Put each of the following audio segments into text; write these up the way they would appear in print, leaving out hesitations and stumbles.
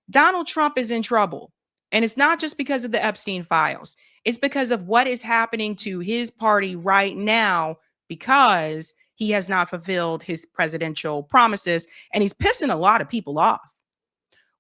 Donald Trump is in trouble. And it's not just because of the Epstein files. It's because of what is happening to his party right now, because he has not fulfilled his presidential promises and he's pissing a lot of people off.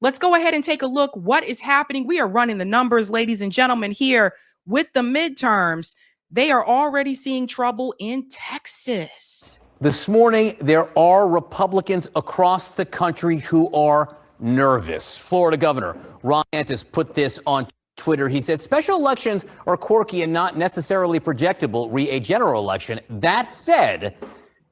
Let's go ahead and take a look what is happening. We are running the numbers, ladies and gentlemen, here with the midterms. They are already seeing trouble in Texas. This morning, there are Republicans across the country who are nervous. Florida Governor Ron DeSantis put this on Twitter. He said special elections are quirky and not necessarily projectable, a general election. That said,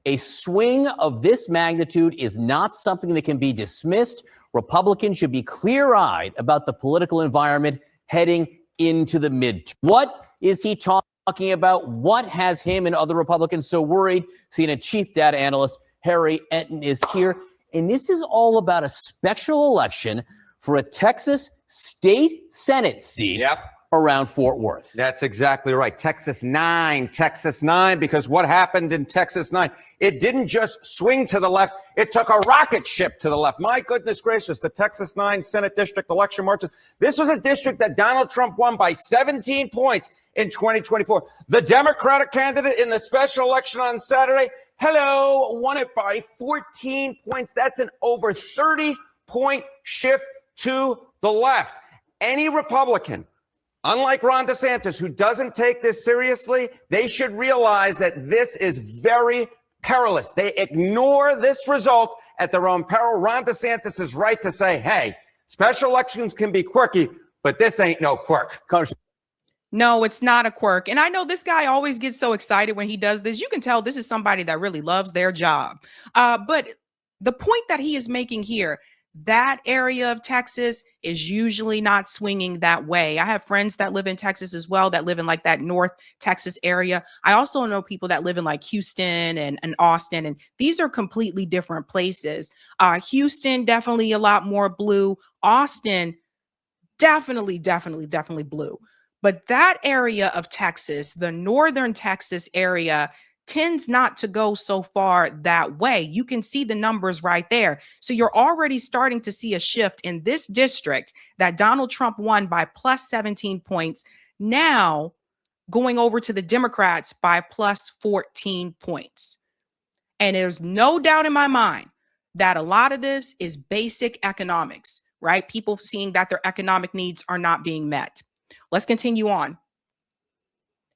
a swing of this magnitude is not something that can be dismissed. Republicans should be clear-eyed about the political environment heading into the midterm. What is he talking about? What has him and other Republicans so worried? CNN chief data analyst Harry Enton is here. And this is all about a special election for a Texas state Senate seat around Fort Worth. That's exactly right. Texas 9, because what happened in Texas 9, it didn't just swing to the left. It took a rocket ship to the left. My goodness gracious, the Texas 9 Senate district election marches. This was a district that Donald Trump won by 17 points in 2024. The Democratic candidate in the special election on Saturday, won it by 14 points. That's an over 30-point shift to the left. Any Republican, unlike Ron DeSantis, who doesn't take this seriously, they should realize that this is very perilous. They ignore this result at their own peril. Ron DeSantis is right to say, hey, special elections can be quirky, but this ain't no quirk. No, it's not a quirk. And I know this guy always gets so excited when he does this. You can tell this is somebody that really loves their job. But the point that he is making here, that area of Texas is usually not swinging that way. I have friends that live in Texas as well, that live in like that North Texas area. I also know people that live in like Houston and Austin, and these are completely different places. Houston, definitely a lot more blue. Austin, definitely blue. But that area of Texas, the northern Texas area, tends not to go so far that way. You can see the numbers right there. So you're already starting to see a shift in this district that Donald Trump won by plus 17 points, now going over to the Democrats by plus 14 points. And there's no doubt in my mind that a lot of this is basic economics, right? People seeing that their economic needs are not being met. Let's continue on.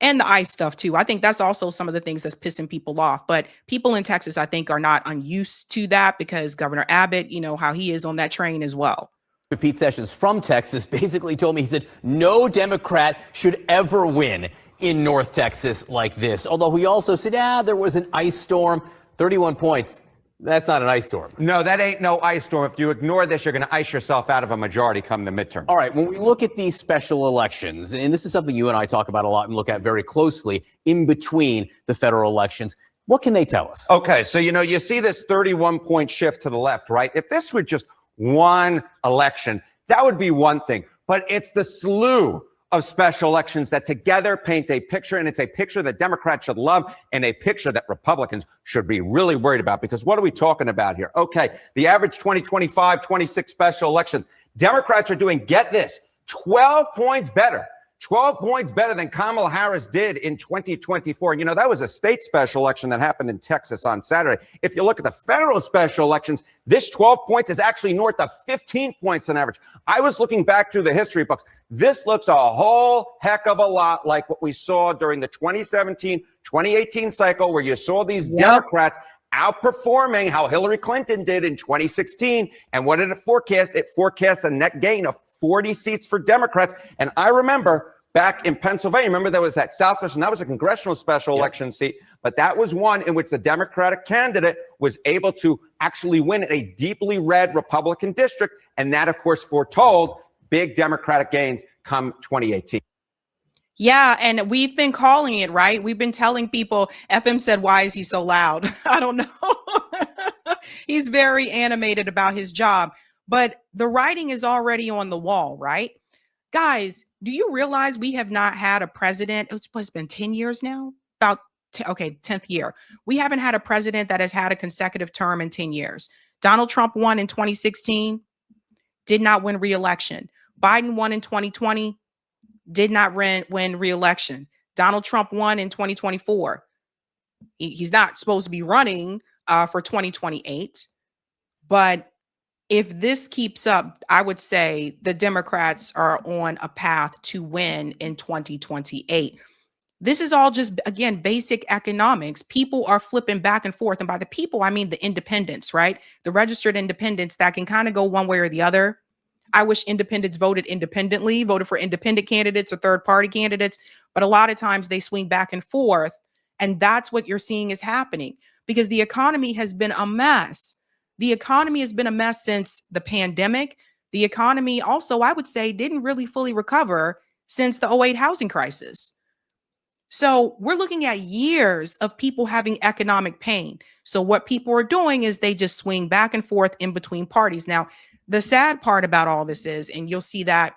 And the ICE stuff too. I think that's also some of the things that's pissing people off. But people in Texas, I think, are not unused to that because Governor Abbott, you know how he is on that train as well. Pete Sessions from Texas basically told me, he said, no Democrat should ever win in North Texas like this. Although he also said, there was an ice storm, 31 points. That's not an ice storm. No, that ain't no ice storm. If you ignore this, you're going to ice yourself out of a majority come the midterm. All right. When we look at these special elections, and this is something you and I talk about a lot and look at very closely in between the federal elections, what can they tell us? Okay. So, you see this 31-point shift to the left, right? If this were just one election, that would be one thing. But it's the slew of special elections that together paint a picture, and it's a picture that Democrats should love and a picture that Republicans should be really worried about. Because what are we talking about here? Okay, the average 2025, 26 special election, Democrats are doing, get this, 12 points better. 12 points better than Kamala Harris did in 2024. And that was a state special election that happened in Texas on Saturday. If you look at the federal special elections, this 12 points is actually north of 15 points on average. I was looking back through the history books. This looks a whole heck of a lot like what we saw during the 2017-2018 cycle, where you saw these Democrats outperforming how Hillary Clinton did in 2016. And what did it forecast? It forecast a net gain of 40 seats for Democrats. And I remember back in Pennsylvania, remember there was that Southwest, and that was a congressional special election seat, but that was one in which the Democratic candidate was able to actually win a deeply red Republican district. And that, of course, foretold big Democratic gains come 2018. Yeah, and we've been calling it, right? We've been telling people, FM said, why is he so loud? I don't know. He's very animated about his job. But the writing is already on the wall, right? Guys, do you realize we have not had a president? It's been 10 years now, about 10th year. We haven't had a president that has had a consecutive term in 10 years. Donald Trump won in 2016. did not win re-election. Biden won in 2020, did not win re-election. Donald Trump won in 2024. He's not supposed to be running for 2028. But if this keeps up, I would say the Democrats are on a path to win in 2028. This is all just, again, basic economics. People are flipping back and forth. And by the people, I mean the independents, right? The registered independents that can kind of go one way or the other. I wish independents voted independently, voted for independent candidates or third party candidates. But a lot of times they swing back and forth. And that's what you're seeing is happening because the economy has been a mess. The economy has been a mess since the pandemic. The economy also, I would say, didn't really fully recover since the '08 housing crisis. So we're looking at years of people having economic pain. So what people are doing is they just swing back and forth in between parties. Now, the sad part about all this is, and you'll see that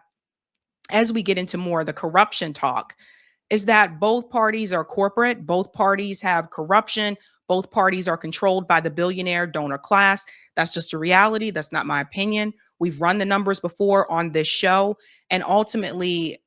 as we get into more of the corruption talk, is that both parties are corporate. Both parties have corruption. Both parties are controlled by the billionaire donor class. That's just a reality. That's not my opinion. We've run the numbers before on this show. And ultimately,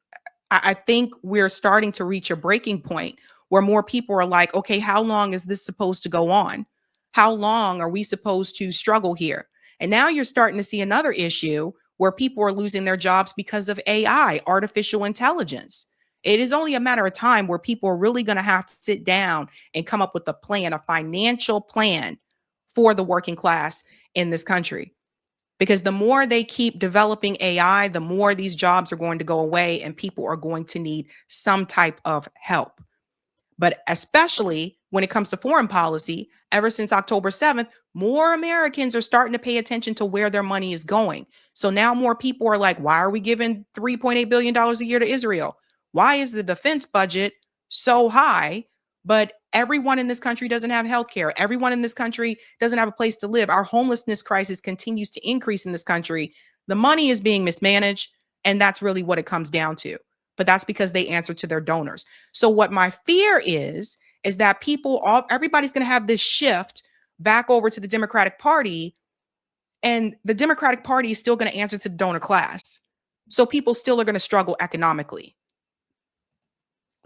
I think we're starting to reach a breaking point where more people are like, okay, how long is this supposed to go on? How long are we supposed to struggle here? And now you're starting to see another issue where people are losing their jobs because of AI, artificial intelligence. It is only a matter of time where people are really going to have to sit down and come up with a plan, a financial plan for the working class in this country. Because the more they keep developing AI, the more these jobs are going to go away and people are going to need some type of help. But especially when it comes to foreign policy, ever since October 7th, more Americans are starting to pay attention to where their money is going. So now more people are like, why are we giving $3.8 billion a year to Israel? Why is the defense budget so high, but everyone in this country doesn't have health care? Everyone in this country doesn't have a place to live. Our homelessness crisis continues to increase in this country. The money is being mismanaged, and that's really what it comes down to. But that's because they answer to their donors. So what my fear is that everybody's going to have this shift back over to the Democratic Party, and the Democratic Party is still going to answer to the donor class. So people still are going to struggle economically.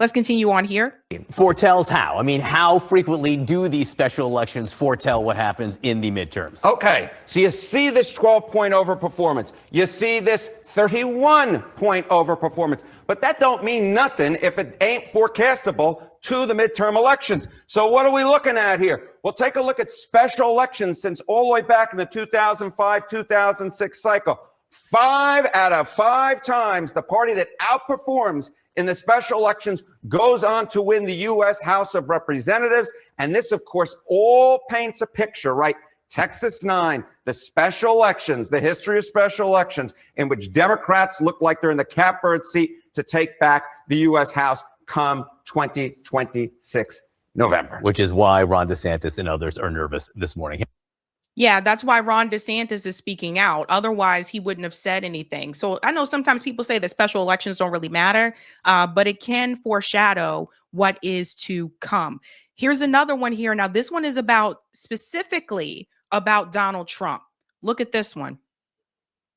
Let's continue on here. Foretells how? I mean, how frequently do these special elections foretell what happens in the midterms? Okay, so you see this 12-point overperformance. You see this 31-point overperformance. But that don't mean nothing if it ain't forecastable to the midterm elections. So what are we looking at here? Well, take a look at special elections since all the way back in the 2005-2006 cycle. 5 out of 5 times the party that outperforms in the special elections goes on to win the U.S. House of Representatives. And this, of course, all paints a picture, right? Texas 9, the special elections, the history of special elections in which Democrats look like they're in the catbird seat to take back the U.S. House come 2026 November. Which is why Ron DeSantis and others are nervous this morning. Yeah, that's why Ron DeSantis is speaking out. Otherwise, he wouldn't have said anything. So I know sometimes people say that special elections don't really matter, but it can foreshadow what is to come. Here's another one here. Now, this one is specifically about Donald Trump. Look at this one.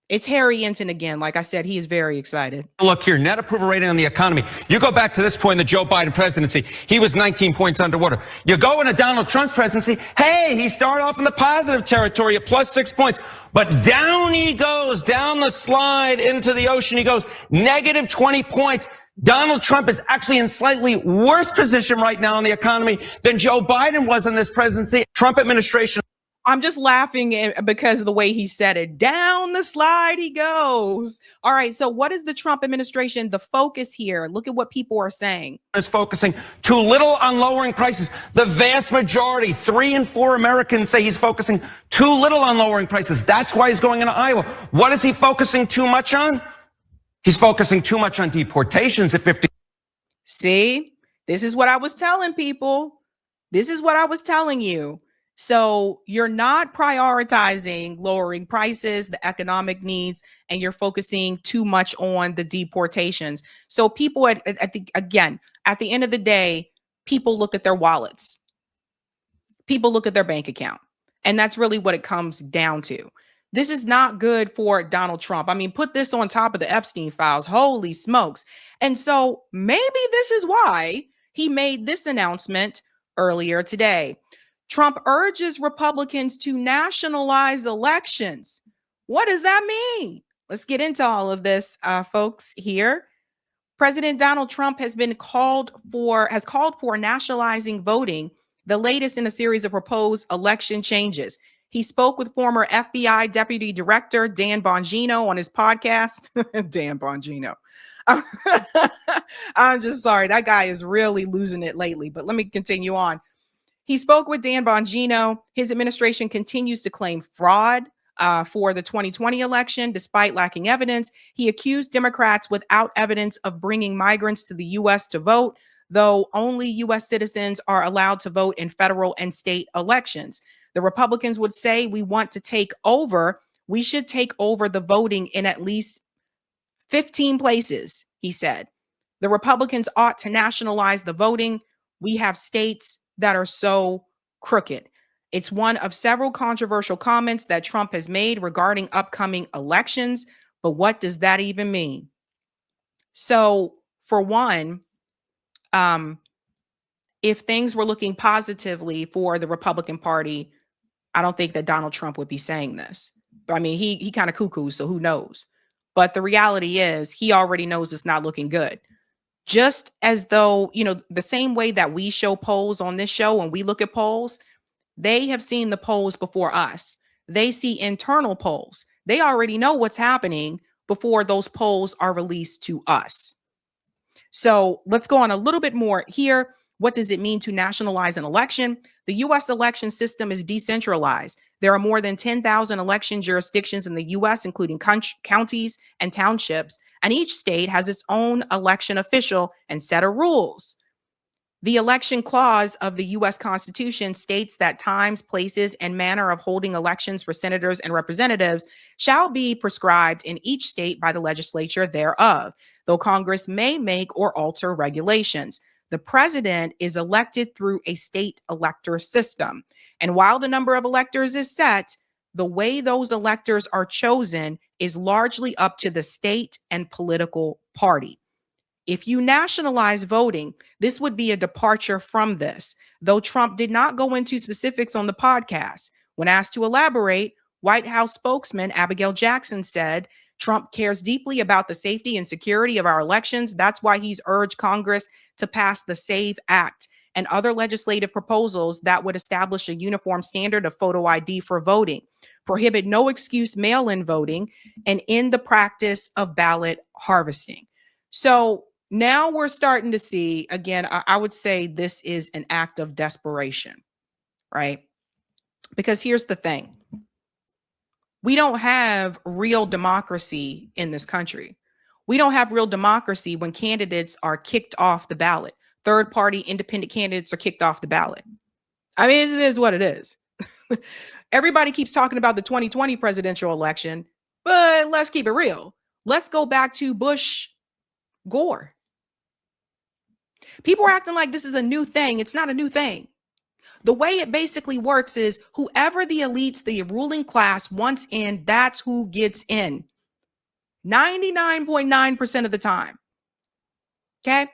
It's Harry Enton again. Like I said, he is very excited. Look here, net approval rating on the economy. You go back to this point in the Joe Biden presidency, he was 19 points underwater. You go into Donald Trump's presidency, hey, he started off in the positive territory at plus 6 points. But down he goes, down the slide into the ocean he goes, negative 20 points. Donald Trump is actually in slightly worse position right now in the economy than Joe Biden was in this presidency. Trump administration. I'm just laughing because of the way he said it. Down the slide he goes. All right. So what is the Trump administration? The focus here. Look at what people are saying. Is focusing too little on lowering prices. The vast majority, 3 in 4 Americans say he's focusing too little on lowering prices. That's why he's going into Iowa. What is he focusing too much on? He's focusing too much on deportations at 50. See, this is what I was telling people. This is what I was telling you. So you're not prioritizing lowering prices, the economic needs, and you're focusing too much on the deportations. So people at the end of the day, people look at their wallets. People look at their bank account. And that's really what it comes down to. This is not good for Donald Trump. I mean, put this on top of the Epstein files. Holy smokes. And so maybe this is why he made this announcement earlier today. Trump urges Republicans to nationalize elections. What does that mean? Let's get into all of this, folks, here. President Donald Trump has called for nationalizing voting, the latest in a series of proposed election changes. He spoke with former FBI Deputy Director Dan Bongino on his podcast. Dan Bongino. I'm just sorry. That guy is really losing it lately, but let me continue on. He spoke with Dan Bongino. His administration continues to claim fraud for the 2020 election, despite lacking evidence. He accused Democrats without evidence of bringing migrants to the U.S. to vote, though only U.S. citizens are allowed to vote in federal and state elections. The Republicans would say we want to take over. We should take over the voting in at least 15 places, he said. The Republicans ought to nationalize the voting. We have states that are so crooked. It's one of several controversial comments that Trump has made regarding upcoming elections. But what does that even mean? So, for one, if things were looking positively for the Republican Party, I don't think that Donald Trump would be saying this. I mean, he kind of cuckoo, so who knows? But the reality is he already knows it's not looking good. Just as though, the same way that we show polls on this show and we look at polls, they have seen the polls before us. They see internal polls. They already know what's happening before those polls are released to us. So let's go on a little bit more here. What does it mean to nationalize an election? The U.S. election system is decentralized. There are more than 10,000 election jurisdictions in the U.S., including counties and townships, and each state has its own election official and set of rules. The election clause of the U.S. Constitution states that times, places, and manner of holding elections for senators and representatives shall be prescribed in each state by the legislature thereof, though Congress may make or alter regulations. The president is elected through a state elector system. And while the number of electors is set, the way those electors are chosen is largely up to the state and political party. If you nationalize voting, this would be a departure from this, though Trump did not go into specifics on the podcast. When asked to elaborate, White House spokesman Abigail Jackson said, Trump cares deeply about the safety and security of our elections. That's why he's urged Congress to pass the SAVE Act and other legislative proposals that would establish a uniform standard of photo ID for voting, prohibit no excuse mail-in voting, and end the practice of ballot harvesting. So now we're starting to see, again, I would say this is an act of desperation, right? Because here's the thing. We don't have real democracy in this country. We don't have real democracy when candidates are kicked off the ballot. Third-party independent candidates are kicked off the ballot. I mean, it is what it is. Everybody keeps talking about the 2020 presidential election, but let's keep it real. Let's go back to Bush, Gore. People are acting like this is a new thing. It's not a new thing. The way it basically works is whoever the elites, the ruling class wants in, that's who gets in. 99.9% of the time. Okay?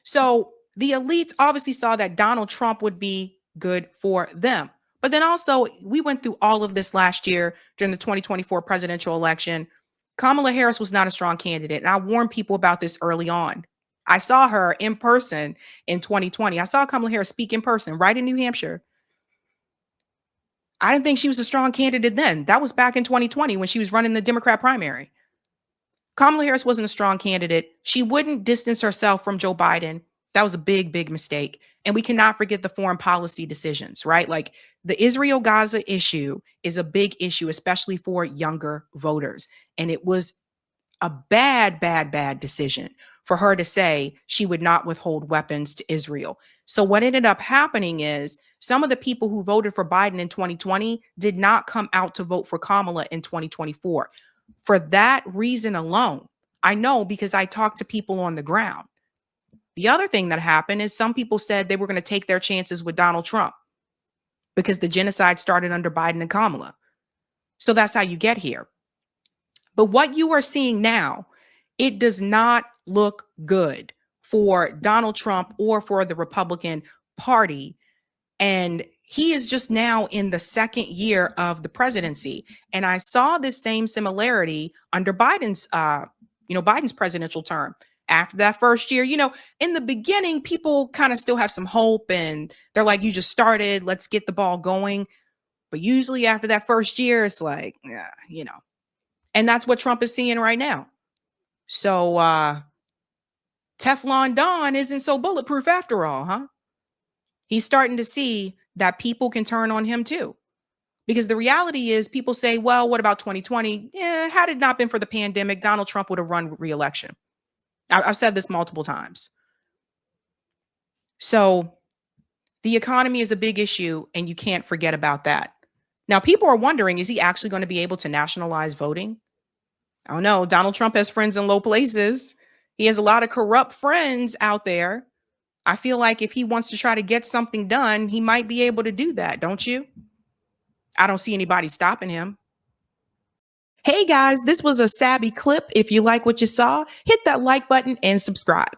So the elites obviously saw that Donald Trump would be good for them. But then also, we went through all of this last year during the 2024 presidential election. Kamala Harris was not a strong candidate. And I warned people about this early on. I saw her in person in 2020. I saw Kamala Harris speak in person right in New Hampshire. I didn't think she was a strong candidate then. That was back in 2020 when she was running the Democrat primary. Kamala Harris wasn't a strong candidate. She wouldn't distance herself from Joe Biden. That was a big, big mistake. And we cannot forget the foreign policy decisions, right? Like the Israel-Gaza issue is a big issue, especially for younger voters. And it was a bad, bad, bad decision for her to say she would not withhold weapons to Israel. So what ended up happening is some of the people who voted for Biden in 2020 did not come out to vote for Kamala in 2024. For that reason alone, I know because I talked to people on the ground. The other thing that happened is some people said they were going to take their chances with Donald Trump because the genocide started under Biden and Kamala. So that's how you get here. But what you are seeing now, it does not look good for Donald Trump or for the Republican Party. And he is just now in the second year of the presidency. And I saw this same similarity under Biden's presidential term. After that first year, in the beginning, people kind of still have some hope and they're like, you just started, let's get the ball going. But usually after that first year, it's like, yeah, and that's what Trump is seeing right now. So Teflon Don isn't so bulletproof after all, huh? He's starting to see that people can turn on him too. Because the reality is people say, well, what about 2020? Yeah, had it not been for the pandemic, Donald Trump would have run re-election. I've said this multiple times. So the economy is a big issue and you can't forget about that. Now, people are wondering, is he actually going to be able to nationalize voting? I don't know. Donald Trump has friends in low places. He has a lot of corrupt friends out there. I feel like if he wants to try to get something done, he might be able to do that, don't you? I don't see anybody stopping him. Hey guys, this was a Sabby clip. If you like what you saw, hit that like button and subscribe.